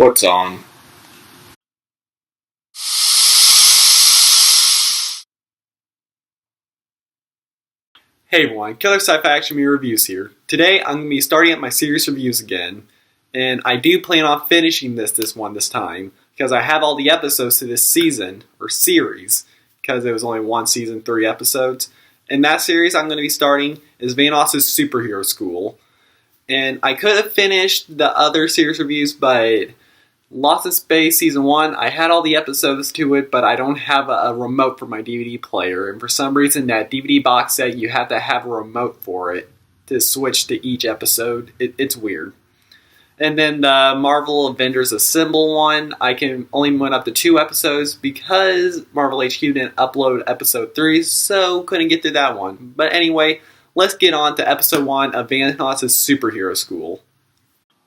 What's on? Hey everyone, Killer Sci-Fi Action Me Reviews here. Today I'm going to be starting up my series reviews again, and I do plan on finishing this time, because I have all the episodes to this season, or series, because it was only one season, 3 episodes. And that series I'm going to be starting is Vanoss Superhero School. And I could have finished the other series reviews, but Lost in Space Season 1, I had all the episodes to it, but I don't have a remote for my DVD player. And for some reason, that DVD box set, you have to have a remote for it to switch to each episode. It's weird. And then the Marvel Avengers Assemble one, I can only went up to 2 episodes because Marvel HQ didn't upload episode 3, so couldn't get through that one. But anyway, let's get on to episode 1 of Vanoss Superhero School.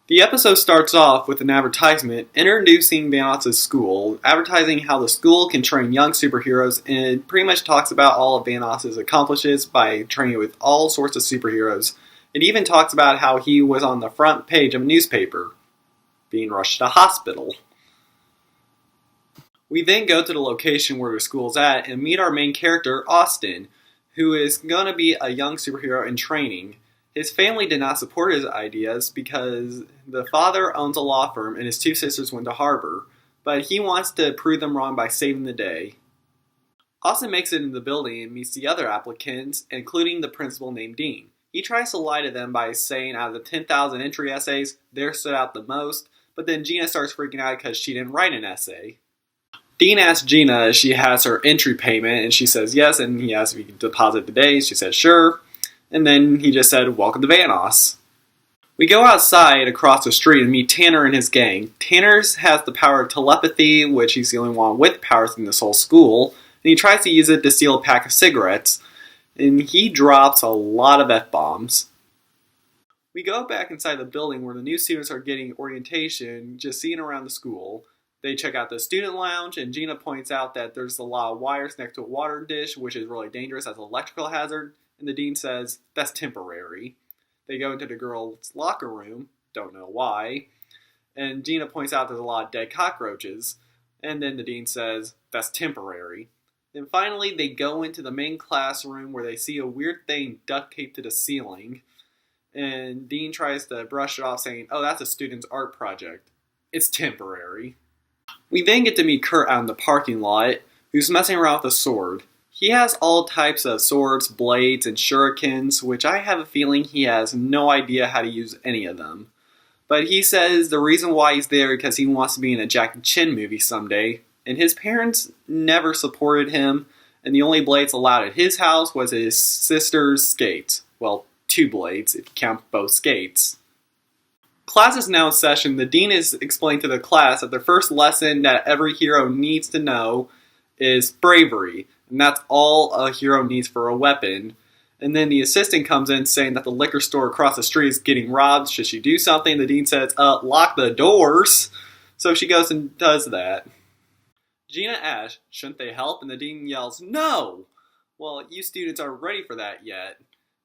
The episode starts off with an advertisement introducing Vanoss' school, advertising how the school can train young superheroes, and it pretty much talks about all of Vanoss' accomplishments by training with all sorts of superheroes. It even talks about how he was on the front page of a newspaper, being rushed to hospital. We then go to the location where the school's at and meet our main character, Austin, who is going to be a young superhero in training. His family did not support his ideas because the father owns a law firm and his 2 sisters went to Harbor, but he wants to prove them wrong by saving the day. Austin makes it in the building and meets the other applicants, including the principal named Dean. He tries to lie to them by saying out of the 10,000 entry essays, theirs stood out the most, but then Gina starts freaking out because she didn't write an essay. Dean asks Gina if she has her entry payment, and she says yes, and he asks if he can deposit today. She says sure. And then he just said, "Welcome to Vanoss." We go outside across the street and meet Tanner and his gang. Tanner has the power of telepathy, which he's the only one with powers in this whole school. And he tries to use it to steal a pack of cigarettes. And he drops a lot of F-bombs. We go back inside the building where the new students are getting orientation, just seeing around the school. They check out the student lounge, and Gina points out that there's a lot of wires next to a water dish, which is really dangerous as an electrical hazard. And the dean says, that's temporary. They go into the girls' locker room, don't know why, and Gina points out there's a lot of dead cockroaches, and then the dean says, that's temporary. Then finally they go into the main classroom where they see a weird thing duct taped to the ceiling, and Dean tries to brush it off saying, oh, that's a student's art project. It's temporary. We then get to meet Kurt out in the parking lot, who's messing around with a sword. He has all types of swords, blades, and shurikens, which I have a feeling he has no idea how to use any of them. But he says the reason why he's there is because he wants to be in a Jackie Chan movie someday, and his parents never supported him, and the only blades allowed at his house was his sister's skates. Well, 2 blades, if you count both skates. Class is now in session. The dean is explaining to the class that the first lesson that every hero needs to know is bravery. And that's all a hero needs for a weapon. And then the assistant comes in saying that the liquor store across the street is getting robbed. Should she do something? The dean says, lock the doors. So she goes and does that. Gina asks, shouldn't they help? And the dean yells, no! Well, you students aren't ready for that yet.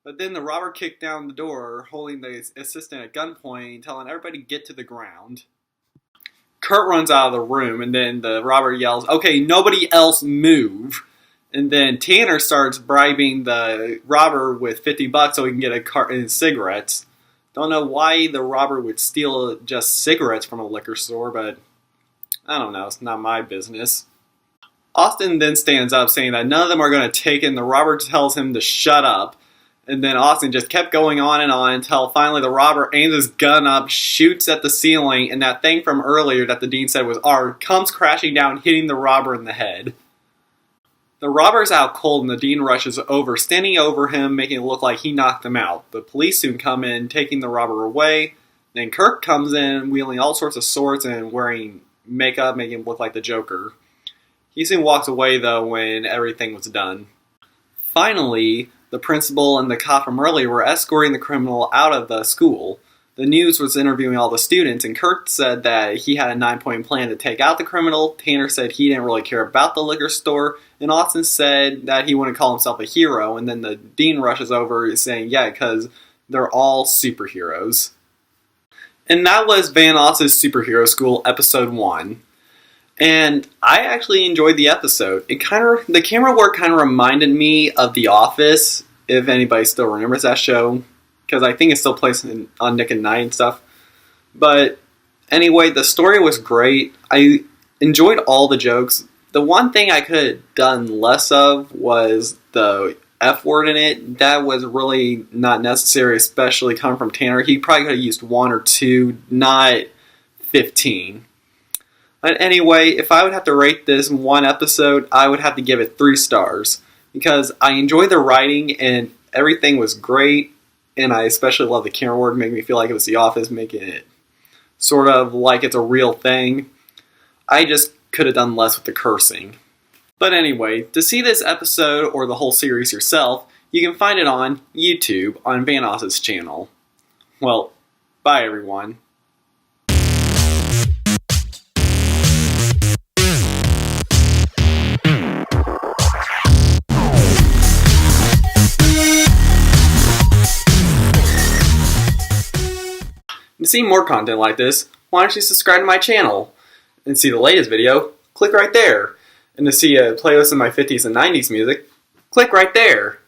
But then the robber kicked down the door, holding the assistant at gunpoint, telling everybody to get to the ground. Kurt runs out of the room, and then the robber yells, okay, nobody else move. And then Tanner starts bribing the robber with $50 so he can get a carton of cigarettes. Don't know why the robber would steal just cigarettes from a liquor store, but I don't know, it's not my business. Austin then stands up saying that none of them are going to take it, and the robber tells him to shut up. And then Austin just kept going on until finally the robber aims his gun up, shoots at the ceiling, and that thing from earlier that the dean said was art comes crashing down, hitting the robber in the head. The robber's out cold and the dean rushes over, standing over him, making it look like he knocked him out. The police soon come in, taking the robber away. Then Kirk comes in, wielding all sorts of swords and wearing makeup, making him look like the Joker. He soon walks away, though, when everything was done. Finally, the principal and the cop from earlier were escorting the criminal out of the school. The news was interviewing all the students, and Kurt said that he had a 9-point plan to take out the criminal. Tanner said he didn't really care about the liquor store, and Austin said that he wouldn't call himself a hero, and then the dean rushes over saying, yeah, because they're all superheroes. And that was Vanoss Superhero School Episode 1. And I actually enjoyed the episode. The camera work kind of reminded me of The Office, if anybody still remembers that show, because I think it still plays on Nick at Night and stuff. But anyway, the story was great. I enjoyed all the jokes. The one thing I could have done less of was the F word in it. That was really not necessary, especially coming from Tanner. He probably could have used 1 or 2, not 15. But anyway, if I would have to rate this one episode, I would have to give it 3 stars. Because I enjoyed the writing and everything was great. And I especially love the camera work, making me feel like it was The Office, making it sort of like it's a real thing. I just could have done less with the cursing. But anyway, to see this episode or the whole series yourself, you can find it on YouTube on Vanoss's channel. Well, bye everyone. To see more content like this, why don't you subscribe to my channel? And see the latest video, click right there. And to see a playlist of my 50s and 90s music, click right there.